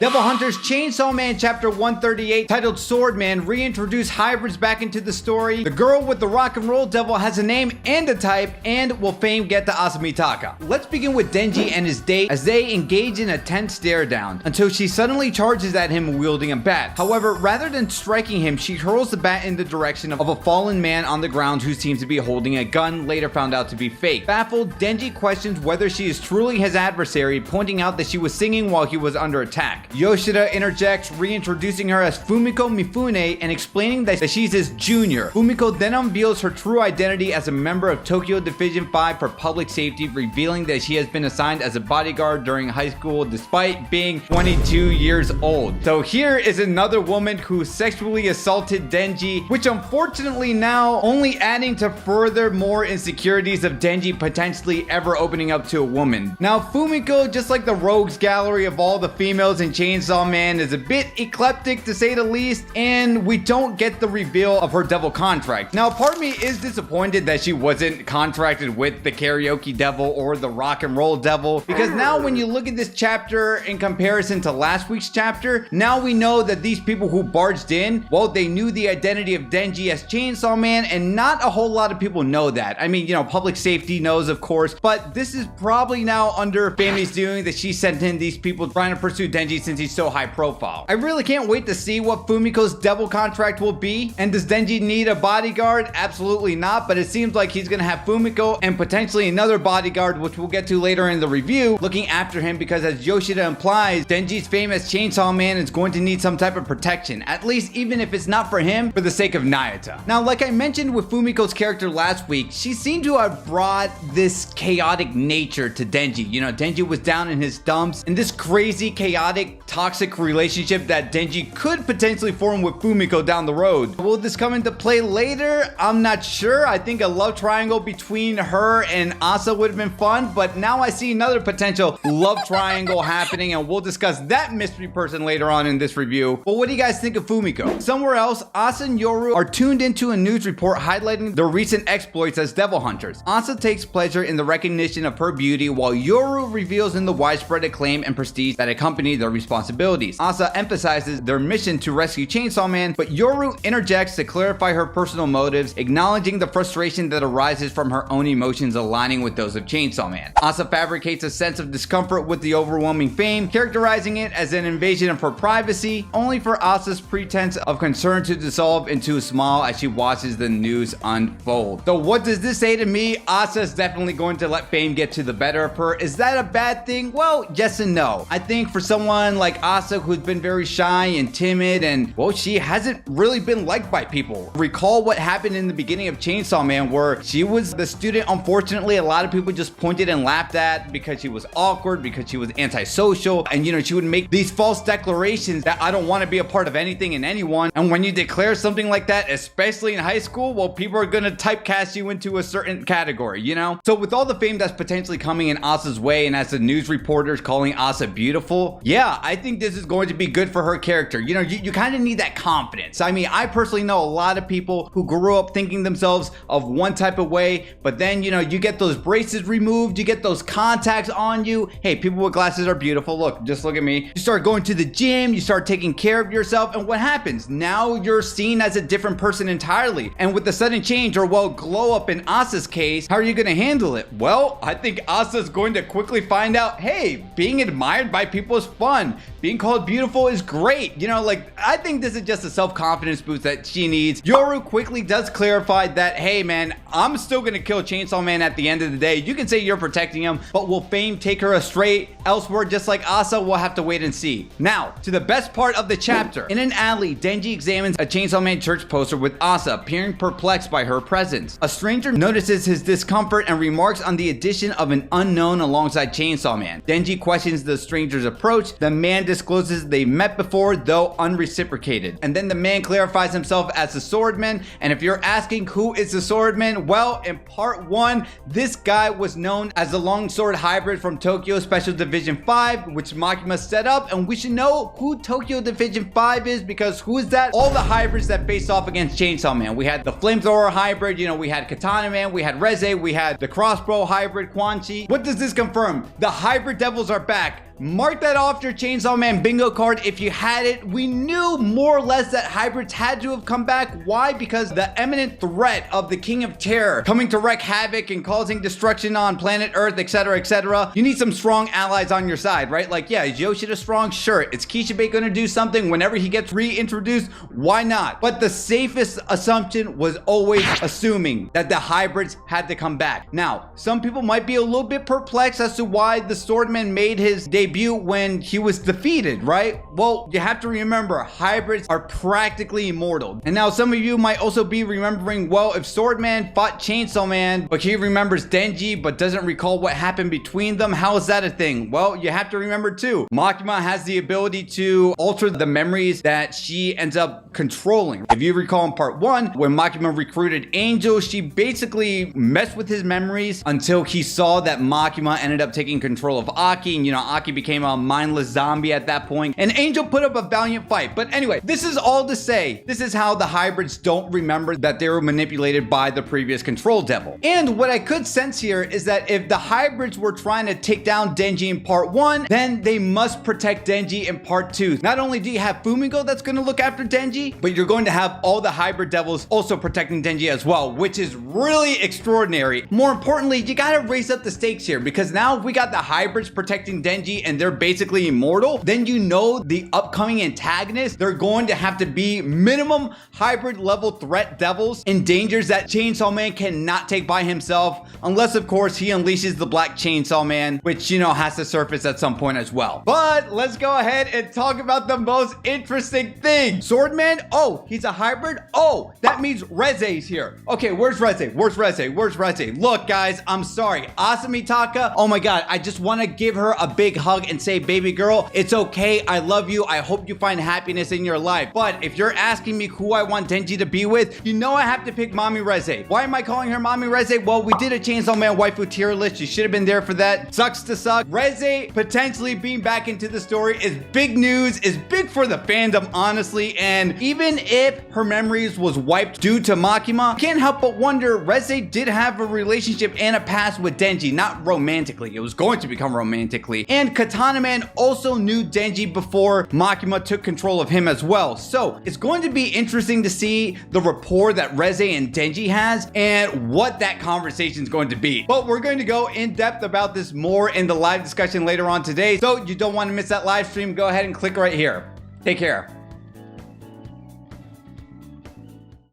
Devil Hunters Chainsaw Man Chapter 138, titled Sword Man, reintroduce hybrids back into the story. The girl with the rock and roll devil has a name and a type, and will fame get to Asumitaka. Let's begin with Denji and his date as they engage in a tense stare down until she suddenly charges at him wielding a bat. However, rather than striking him, she hurls the bat in the direction of a fallen man on the ground who seems to be holding a gun, later found out to be fake. Baffled, Denji questions whether she is truly his adversary, pointing out that she was singing while he was under attack. Yoshida interjects, reintroducing her as Fumiko Mifune and explaining that she's his junior. Fumiko then unveils her true identity as a member of Tokyo Division 5 for public safety, revealing that she has been assigned as a bodyguard during high school despite being 22 years old. So here is another woman who sexually assaulted Denji, which unfortunately now only adding to further more insecurities of Denji potentially ever opening up to a woman. Now Fumiko, just like the rogues gallery of all the females in Chainsaw Man, is a bit eclectic to say the least, and we don't get the reveal of her devil contract. Now part of me is disappointed that she wasn't contracted with the karaoke devil or the rock and roll devil, because now when you look at this chapter in comparison to last week's chapter, now we know that these people who barged in, well, they knew the identity of Denji as Chainsaw Man, and not a whole lot of people know that. I mean, you know, public safety knows, of course, but this is probably now under Family's doing that she sent in these people trying to pursue Denji since he's so high profile. I really can't wait to see what Fumiko's devil contract will be. And does Denji need a bodyguard? Absolutely not, but it seems like he's gonna have Fumiko and potentially another bodyguard, which we'll get to later in the review, looking after him, because as Yoshida implies, Denji's fame as Chainsaw Man is going to need some type of protection, at least even if it's not for him, for the sake of Nayata. Now, like I mentioned with Fumiko's character last week, she seemed to have brought this chaotic nature to Denji. You know, Denji was down in his dumps, and this crazy, chaotic, toxic relationship that Denji could potentially form with Fumiko down the road. Will this come into play later? I'm not sure. I think a love triangle between her and Asa would have been fun, but now I see another potential love triangle happening, and we'll discuss that mystery person later on in this review. But what do you guys think of Fumiko? Somewhere else, Asa and Yoru are tuned into a news report highlighting their recent exploits as devil hunters. Asa takes pleasure in the recognition of her beauty, while Yoru reveals in the widespread acclaim and prestige that accompany their responsibilities. Asa emphasizes their mission to rescue Chainsaw Man, but Yoru interjects to clarify her personal motives, acknowledging the frustration that arises from her own emotions aligning with those of Chainsaw Man. Asa fabricates a sense of discomfort with the overwhelming fame, characterizing it as an invasion of her privacy, only for Asa's pretense of concern to dissolve into a smile as she watches the news unfold. So what does this say to me? Asa's definitely going to let fame get to the better of her. Is that a bad thing? Well, yes and no. I think for someone like Asa, who's been very shy and timid, and well, she hasn't really been liked by people. Recall what happened in the beginning of Chainsaw Man, where she was the student, unfortunately, a lot of people just pointed and laughed at because she was awkward, because she was antisocial, and you know, she would make these false declarations that I don't want to be a part of anything and anyone. And when you declare something like that, especially in high school, well, people are gonna typecast you into a certain category, you know? So with all the fame that's potentially coming in Asa's way, and as the news reporters calling Asa beautiful, yeah, I think this is going to be good for her character. You know, you kind of need that confidence. I mean, I personally know a lot of people who grew up thinking themselves of one type of way, but then, you know, you get those braces removed, you get those contacts on you. Hey, people with glasses are beautiful. Look, just look at me. You start going to the gym, you start taking care of yourself, and what happens? Now you're seen as a different person entirely. And with the sudden change, or well, glow up in Asa's case, how are you going to handle it? Well, I think Asa's going to quickly find out, hey, being admired by people is fun. Being called beautiful is great. You know, like, I think this is just a self-confidence boost that she needs. Yoru quickly does clarify that, hey man, I'm still gonna kill Chainsaw Man at the end of the day. You can say you're protecting him, but will fame take her astray elsewhere just like Asa? We'll have to wait and see. Now, to the best part of the chapter. In an alley, Denji examines a Chainsaw Man church poster with Asa, appearing perplexed by her presence. A stranger notices his discomfort and remarks on the addition of an unknown alongside Chainsaw Man. Denji questions the stranger's approach. The man discloses they met before, though unreciprocated. And then the man clarifies himself as the Swordman. And if you're asking who is the Swordman, well, in part 1, this guy was known as the longsword hybrid from Tokyo Special Division 5, which Makima set up. And we should know who Tokyo Division 5 is, because who is that? All the hybrids that face off against Chainsaw Man. We had the flamethrower hybrid, you know, we had Katana Man, we had Reze, we had the crossbow hybrid Quan Chi. What does this confirm? The hybrid devils are back. Mark that off your Chainsaw Man bingo card if you had it. We knew more or less that hybrids had to have come back. Why? Because the imminent threat of the King of Terror coming to wreak havoc and causing destruction on planet Earth, etc., etc. You need some strong allies on your side, right? Like, yeah, is Yoshida strong? Sure. Is Kishibe gonna do something whenever he gets reintroduced? Why not? But the safest assumption was always assuming that the hybrids had to come back. Now, some people might be a little bit perplexed as to why the Swordman made his debut when he was defeated, right? Well, you have to remember, hybrids are practically immortal. And now some of you might also be remembering, well, if Swordman fought Chainsaw Man, but he remembers Denji but doesn't recall what happened between them, how is that a thing? Well, you have to remember too, Makima has the ability to alter the memories that she ends up controlling. If you recall in part 1, when Makima recruited Angel, she basically messed with his memories until he saw that Makima ended up taking control of Aki, and Aki became a mindless zombie at that point, and Angel put up a valiant fight. But anyway, this is all to say, this is how the hybrids don't remember that they were manipulated by the previous control devil. And what I could sense here is that if the hybrids were trying to take down Denji in part 1, then they must protect Denji in part 2. Not only do you have Fumiko that's going to look after Denji, but you're going to have all the hybrid devils also protecting Denji as well, which is really extraordinary. More importantly, you gotta raise up the stakes here, because now if we got the hybrids protecting Denji and they're basically immortal, then the upcoming antagonists, they're going to have to be minimum hybrid level threat devils and dangers that Chainsaw Man cannot take by himself, unless of course he unleashes the Black Chainsaw Man, which has to surface at some point as well. But let's go ahead and talk about the most interesting thing. Swordman, oh, he's a hybrid? Oh, that means Reze's here. Okay, where's Reze? Where's Reze? Where's Reze? Look, guys, I'm sorry. Asamitaka, oh my god, I just want to give her a big hug and say, baby girl, it's okay. I love you. I hope you find happiness in your life. But if you're asking me who I want Denji to be with, I have to pick Mommy Reze. Why am I calling her Mommy Reze? Well, we did a Chainsaw Man waifu tier list. You should have been there for that. Sucks to suck. Reze potentially being back into the story is big news, is big for the fandom, honestly. And even if her memories was wiped due to Makima, can't help but wonder, Reze did have a relationship and a past with Denji, not romantically. It was going to become romantically. And Katana Man also knew Denji before Makima took control of him as well. So it's going to be interesting to see the rapport that Reze and Denji has and what that conversation is going to be. But we're going to go in depth about this more in the live discussion later on today. So you don't want to miss that live stream, go ahead and click right here. Take care.